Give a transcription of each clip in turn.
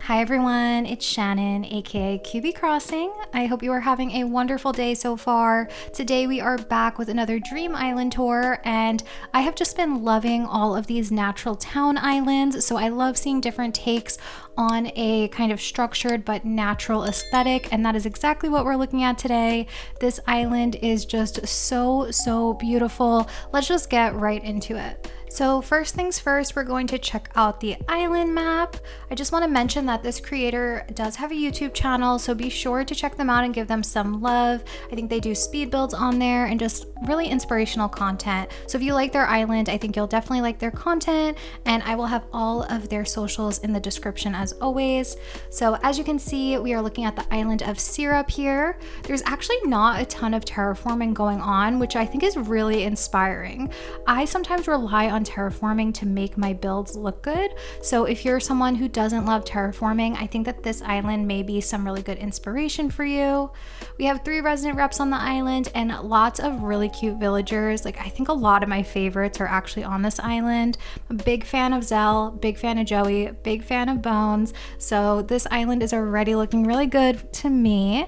Hi everyone, it's Shannon, aka QB Crossing. I hope you are having a wonderful day so far. Today we are back with another Dream Island tour, and I have just been loving all of these natural town islands. So I love seeing different takes on a kind of structured but natural aesthetic, and that is exactly what we're looking at today. This island is just so beautiful. Let's just get right into it. So first things first, we're going to check out the island map. I just want to mention that this creator does have a YouTube channel, so be sure to check them out and give them some love. I think they do speed builds on there and just really inspirational content. So if you like their island, I think you'll definitely like their content, and I will have all of their socials in the description as always. So as you can see, we are looking at the island of Syrup here. There's actually not a ton of terraforming going on, which I think is really inspiring. I sometimes rely on terraforming to make my builds look good. So if you're someone who doesn't love terraforming, I think that this island may be some really good inspiration for you. We have 3 resident reps on the island and lots of really cute villagers. Like, I think a lot of my favorites are actually on this island. I'm a big fan of Zell, big fan of Joey, big fan of Bones. So this island is already looking really good to me.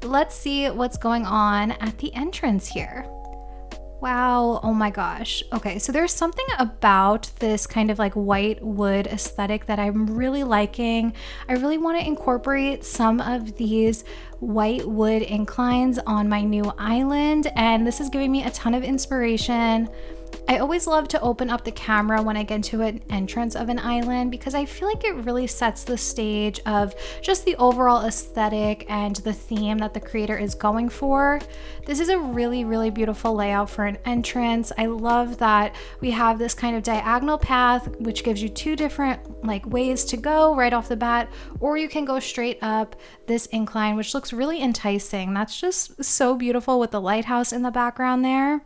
Let's see what's going on at the entrance here. Wow, oh my gosh. Okay, so there's something about this kind of like white wood aesthetic that I'm really liking. I really want to incorporate some of these white wood inclines on my new island, and this is giving me a ton of inspiration. I always love to open up the camera when I get into an entrance of an island because I feel like it really sets the stage of just the overall aesthetic and the theme that the creator is going for. This is a really beautiful layout for an entrance. I love that we have this kind of diagonal path which gives you 2 different like ways to go right off the bat, or you can go straight up this incline, which looks really enticing. That's just so beautiful with the lighthouse in the background there.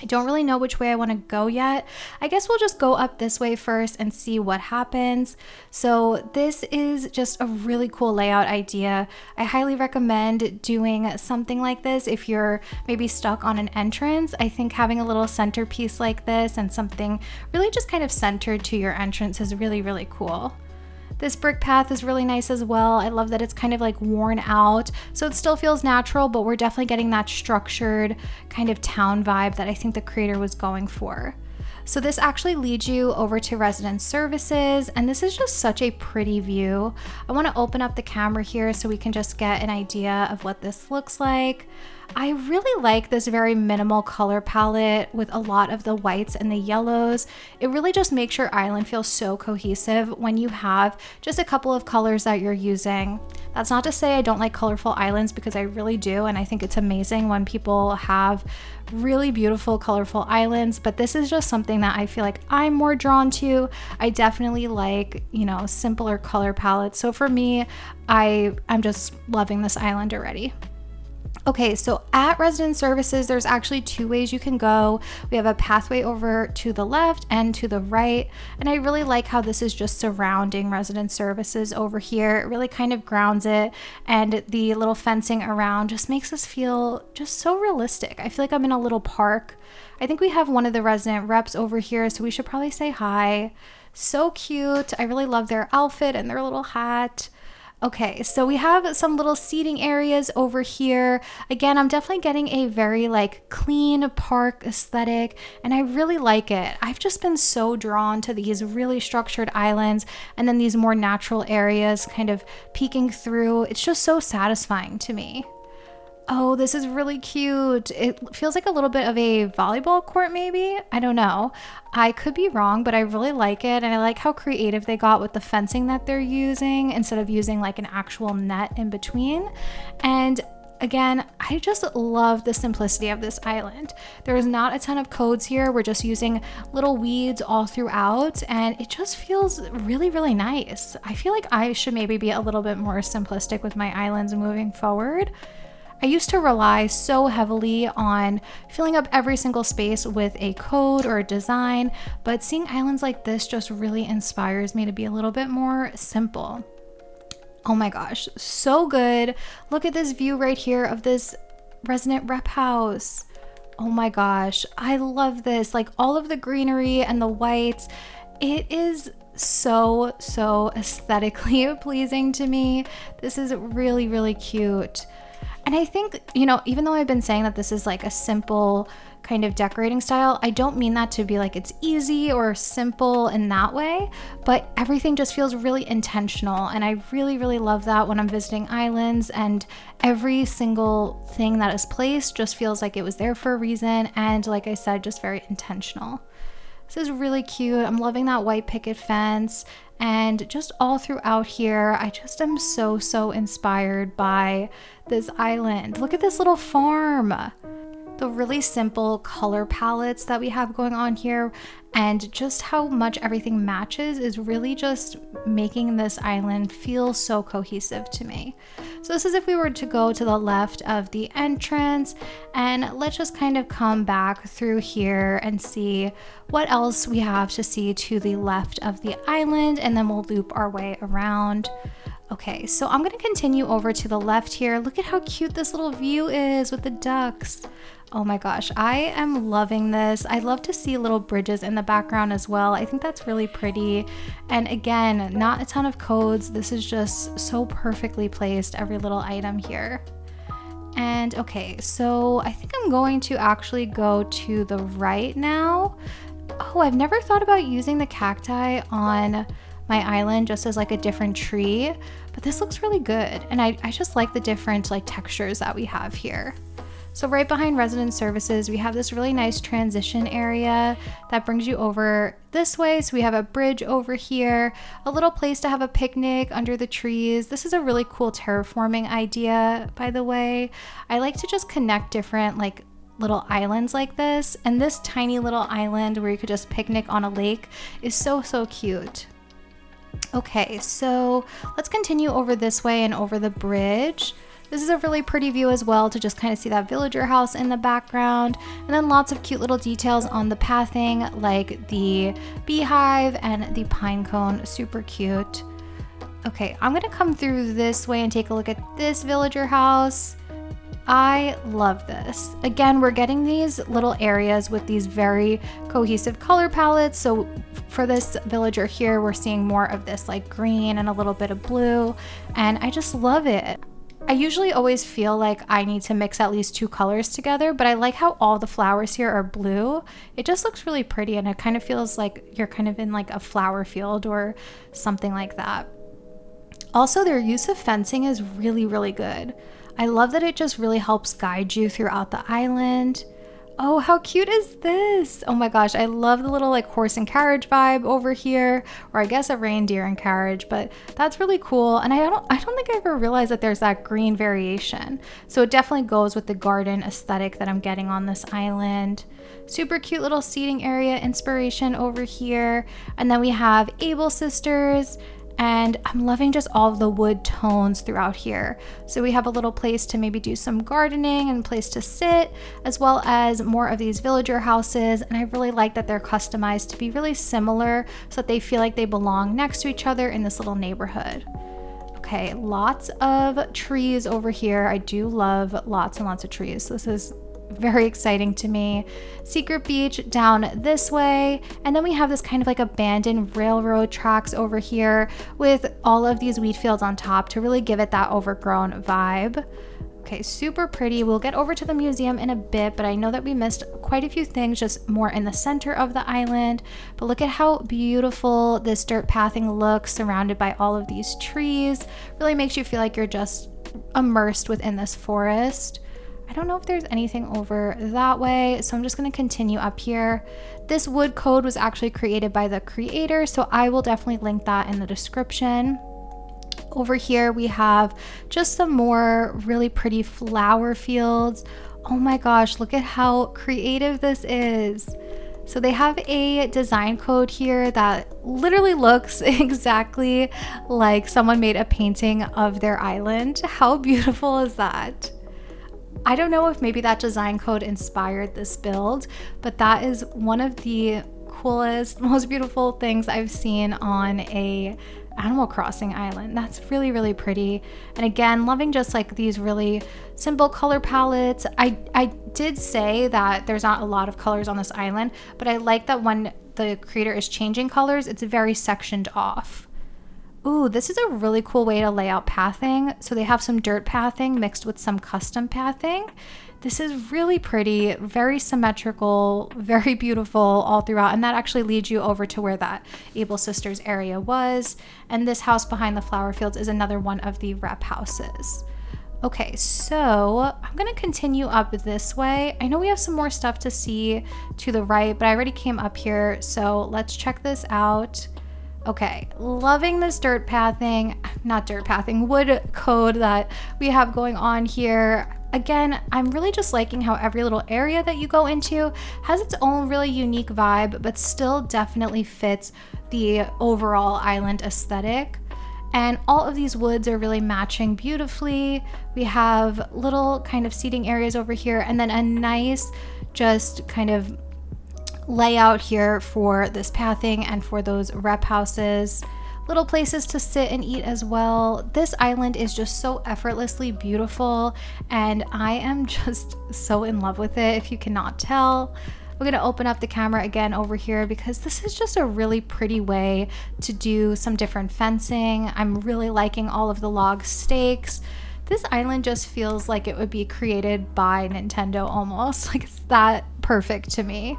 I don't really know which way I want to go yet. I guess we'll just go up this way first and see what happens. So this is just a really cool layout idea. I highly recommend doing something like this if you're maybe stuck on an entrance. I think having a little centerpiece like this and something really just kind of centered to your entrance is really cool. This brick path is really nice as well. I love that it's kind of like worn out, so it still feels natural, but we're definitely getting that structured kind of town vibe that I think the creator was going for. So this actually leads you over to resident services, and this is just such a pretty view. I want to open up the camera here so we can just get an idea of what this looks like. I really like this very minimal color palette with a lot of the whites and the yellows. It really just makes your island feel so cohesive when you have just a couple of colors that you're using. That's not to say I don't like colorful islands, because I really do, and I think it's amazing when people have really beautiful colorful islands, but this is just something that I feel like I'm more drawn to. I definitely like, you know, simpler color palettes. So for me, I'm just loving this island already. Okay, so at resident services, there's actually 2 ways you can go. We have a pathway over to the left and to the right, and I really like how this is just surrounding resident services over here. It really kind of grounds it, and the little fencing around just makes us feel just so realistic. I feel like I'm in a little park. I think we have one of the resident reps over here, so we should probably say hi. So cute. I really love their outfit and their little hat. Okay, so we have some little seating areas over here. Again, I'm definitely getting a very like clean park aesthetic, and I really like it. I've just been so drawn to these really structured islands and then these more natural areas kind of peeking through. It's just so satisfying to me. Oh, this is really cute. It feels like a little bit of a volleyball court maybe. I don't know. I could be wrong, but I really like it. And I like how creative they got with the fencing that they're using instead of using like an actual net in between. And again, I just love the simplicity of this island. There is not a ton of codes here. We're just using little weeds all throughout, and it just feels really nice. I feel like I should maybe be a little bit more simplistic with my islands moving forward. I used to rely so heavily on filling up every single space with a code or a design, but seeing islands like this just really inspires me to be a little bit more simple. Oh my gosh, so good. Look at this view right here of this resident rep house. Oh my gosh, I love this. Like all of the greenery and the whites. It is so aesthetically pleasing to me. This is really, really cute. And I think, you know, even though I've been saying that this is like a simple kind of decorating style, I don't mean that to be like it's easy or simple in that way, but everything just feels really intentional. And I really, really love that when I'm visiting islands, and every single thing that is placed just feels like it was there for a reason. And like I said, just very intentional. This is really cute. I'm loving that white picket fence, and just all throughout here, I just am so inspired by this island. Look at this little farm. The really simple color palettes that we have going on here, and just how much everything matches is really just making this island feel so cohesive to me. So this is if we were to go to the left of the entrance, and let's just kind of come back through here and see what else we have to see to the left of the island, and then we'll loop our way around. Okay, so I'm gonna continue over to the left here. Look at how cute this little view is with the ducks. Oh my gosh, I am loving this. I love to see little bridges in the background as well. I think that's really pretty. And again, not a ton of codes. This is just so perfectly placed, every little item here. And okay, so I think I'm going to actually go to the right now. Oh, I've never thought about using the cacti on my island just as like a different tree, but this looks really good. And I just like the different like textures that we have here. So right behind resident services, we have this really nice transition area that brings you over this way. So we have a bridge over here, a little place to have a picnic under the trees. This is a really cool terraforming idea, by the way. I like to just connect different like little islands like this. And this tiny little island where you could just picnic on a lake is so cute. Okay, so let's continue over this way and over the bridge. This is a really pretty view as well to just kind of see that villager house in the background, and then lots of cute little details on the pathing like the beehive and the pine cone, super cute. Okay, I'm gonna come through this way and take a look at this villager house. I love this. Again, we're getting these little areas with these very cohesive color palettes. So for this villager here, we're seeing more of this like green and a little bit of blue, and I just love it. I usually always feel like I need to mix at least two colors together, but I like how all the flowers here are blue. It just looks really pretty, and it kind of feels like you're kind of in like a flower field or something like that. Also, their use of fencing is really good. I love that it just really helps guide you throughout the island. Oh, how cute is this? Oh my gosh, I love the little like horse and carriage vibe over here, or I guess a reindeer and carriage, but that's really cool. And I don't think I ever realized that there's that green variation. So it definitely goes with the garden aesthetic that I'm getting on this island. Super cute little seating area inspiration over here. And then we have Able Sisters. And I'm loving just all of the wood tones throughout here. So we have a little place to maybe do some gardening and place to sit, as well as more of these villager houses. And I really like that they're customized to be really similar so that they feel like they belong next to each other in this little neighborhood. Okay, lots of trees over here. I do love lots and lots of trees. This is very exciting to me. Secret beach down this way, and then we have this kind of like abandoned railroad tracks over here with all of these wheat fields on top to really give it that overgrown vibe. Okay, super pretty. We'll get over to the museum in a bit, but I know that we missed quite a few things just more in the center of the island. But look at how beautiful this dirt pathing looks surrounded by all of these trees. Really makes you feel like you're just immersed within this forest. I don't know if there's anything over that way, so I'm just going to continue up here. This wood code was actually created by the creator, so I will definitely link that in the description. Over here we have just some more really pretty flower fields. Oh my gosh, look at how creative this is. So they have a design code here that literally looks exactly like someone made a painting of their island. How beautiful is that? I don't know if maybe that design code inspired this build, but that is one of the coolest, most beautiful things I've seen on a Animal Crossing island. That's really, really pretty. And again, loving just like these really simple color palettes. I did say that there's not a lot of colors on this island, but I like that when the creator is changing colors, it's very sectioned off. Ooh, this is a really cool way to lay out pathing. So they have some dirt pathing mixed with some custom pathing. This is really pretty, very symmetrical, very beautiful all throughout. And that actually leads you over to where that Able Sisters area was. And this house behind the flower fields is another one of the rep houses. Okay, so I'm gonna continue up this way. I know we have some more stuff to see to the right, but I already came up here. So let's check this out. Okay, loving this wood code that we have going on here. Again, I'm really just liking how every little area that you go into has its own really unique vibe, but still definitely fits the overall island aesthetic. And all of these woods are really matching beautifully. We have little kind of seating areas over here, and then a nice just kind of layout here for this pathing and for those rep houses. Little places to sit and eat as well. This island is just so effortlessly beautiful, and I am just so in love with it, if you cannot tell. We're gonna open up the camera again over here because this is just a really pretty way to do some different fencing. I'm really liking all of the log stakes. This island just feels like it would be created by Nintendo almost. Like, it's that perfect to me.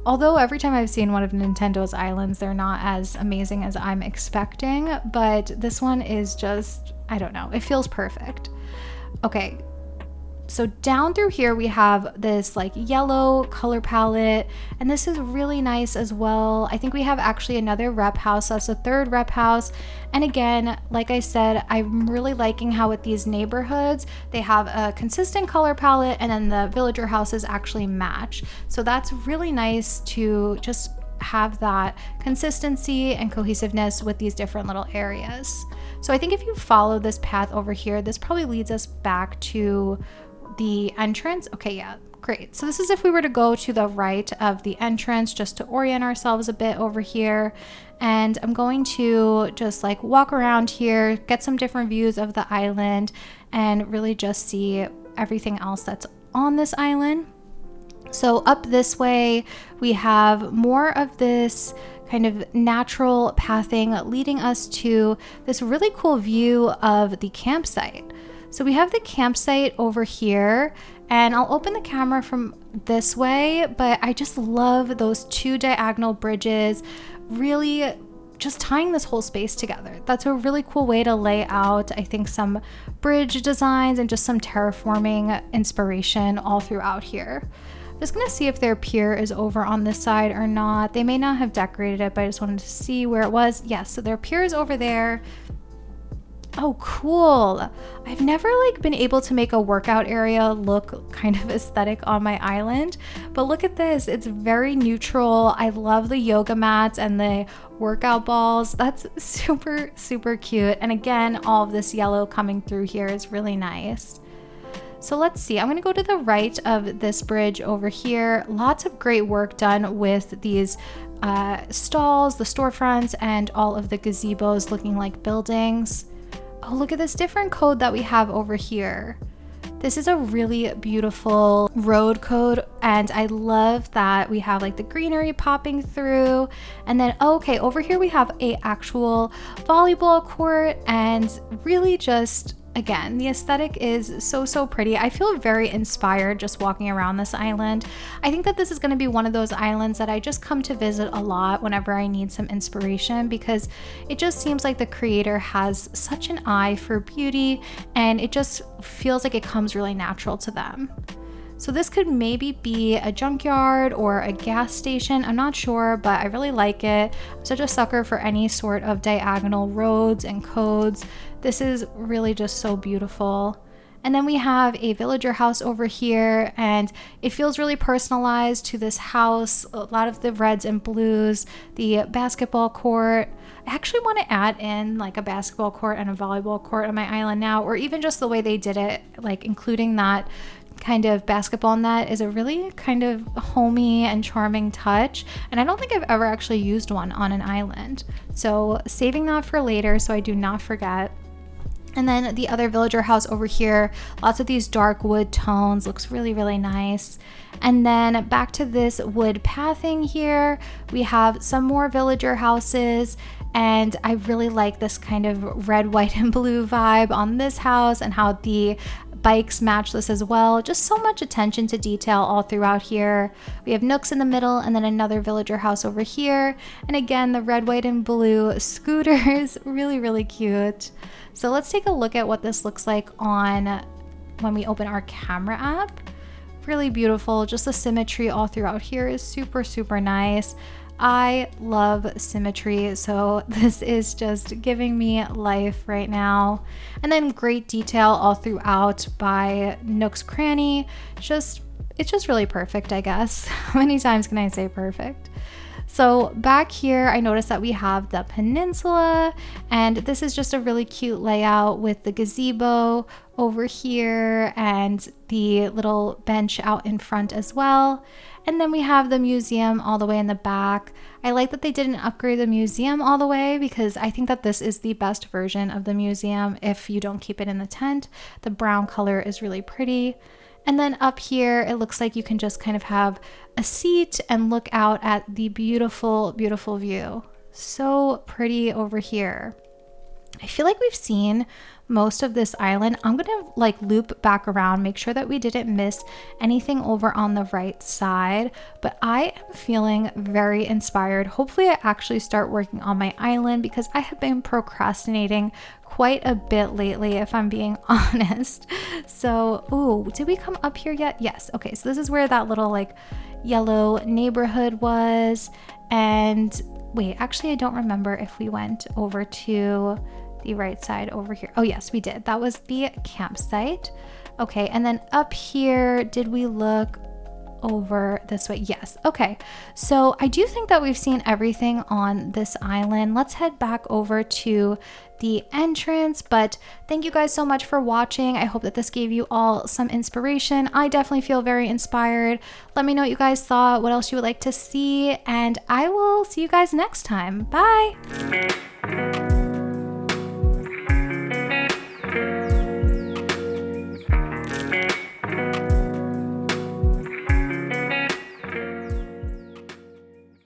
Although every time I've seen one of Nintendo's islands, they're not as amazing as I'm expecting, but this one is just, I don't know, it feels perfect. Okay, so down through here we have this like yellow color palette, and this is really nice as well. I think we have actually another rep house. That's the third rep house. And again, like I said, I'm really liking how with these neighborhoods, they have a consistent color palette and then the villager houses actually match. So that's really nice to just have that consistency and cohesiveness with these different little areas. So I think if you follow this path over here, this probably leads us back to the entrance. Okay, yeah, great. So this is if we were to go to the right of the entrance, just to orient ourselves a bit over here. And I'm going to just like walk around here, get some different views of the island, and really just see everything else that's on this island. So up this way, we have more of this kind of natural pathing leading us to this really cool view of the campsite. So we have the campsite over here, and I'll open the camera from this way, but I just love those two diagonal bridges, really just tying this whole space together. That's a really cool way to lay out, I think, some bridge designs and just some terraforming inspiration all throughout here. I'm just gonna see if their pier is over on this side or not. They may not have decorated it, but I just wanted to see where it was. Yes, so their pier is over there. Oh, cool. I've never been able to make a workout area look kind of aesthetic on my island, but look at this. It's very neutral. I love the yoga mats and the workout balls. That's super, super cute. And again, all of this yellow coming through here is really nice. So let's see, I'm gonna go to the right of this bridge over here. Lots of great work done with these stalls, the storefronts, and all of the gazebos looking like buildings. Oh, look at this different code that we have over here. This is a really beautiful road code, and I love that we have the greenery popping through. And then, okay, over here we have a actual volleyball court, and really just, again, the aesthetic is so, so pretty. I feel very inspired just walking around this island. I think that this is going to be one of those islands that I just come to visit a lot whenever I need some inspiration, because it just seems like the creator has such an eye for beauty, and it just feels like it comes really natural to them. So this could maybe be a junkyard or a gas station. I'm not sure, but I really like it. I'm such a sucker for any sort of diagonal roads and codes. This is really just so beautiful. And then we have a villager house over here, and it feels really personalized to this house. A lot of the reds and blues, the basketball court. I actually want to add in a basketball court and a volleyball court on my island now, or even just the way they did it, including that kind of basketball net is a really kind of homey and charming touch, and I don't think I've ever actually used one on an island, so saving that for later so I do not forget. And then the other villager house over here, lots of these dark wood tones, looks really, really nice. And then back to this wood pathing here, we have some more villager houses, and I really like this kind of red, white, and blue vibe on this house and how the bikes match this as well. Just so much attention to detail all throughout here. We have Nooks in the middle and then another villager house over here. And again, the red, white, and blue scooters, really, really cute. So let's take a look at what this looks like on when we open our camera app. Really beautiful. Just the symmetry all throughout here is super, super nice. I love symmetry, so this is just giving me life right now. And then great detail all throughout by Nook's Cranny. It's just really perfect, I guess. How many times can I say perfect? So back here, I noticed that we have the peninsula, and this is just a really cute layout with the gazebo over here and the little bench out in front as well. And then we have the museum all the way in the back. I like that they didn't upgrade the museum all the way because I think that this is the best version of the museum if you don't keep it in the tent. The brown color is really pretty. And then up here, it looks like you can just kind of have a seat and look out at the beautiful, beautiful view. So pretty over here. I feel like we've seen most of this island. I'm gonna like loop back around, make sure that we didn't miss anything over on the right side, but I am feeling very inspired. Hopefully I actually start working on my island because I have been procrastinating quite a bit lately, if I'm being honest. So, ooh, did we come up here yet? Yes. Okay, so this is where that little like yellow neighborhood was. And wait, actually I don't remember if we went over to the right side over here. Oh yes, we did. That was the campsite. Okay, and then up here, did we look over this way? Yes. Okay, so I do think that we've seen everything on this island. Let's head back over to the entrance, but thank you guys so much for watching. I hope that this gave you all some inspiration. I definitely feel very inspired. Let me know what you guys thought, what else you would like to see, and I will see you guys next time. Bye.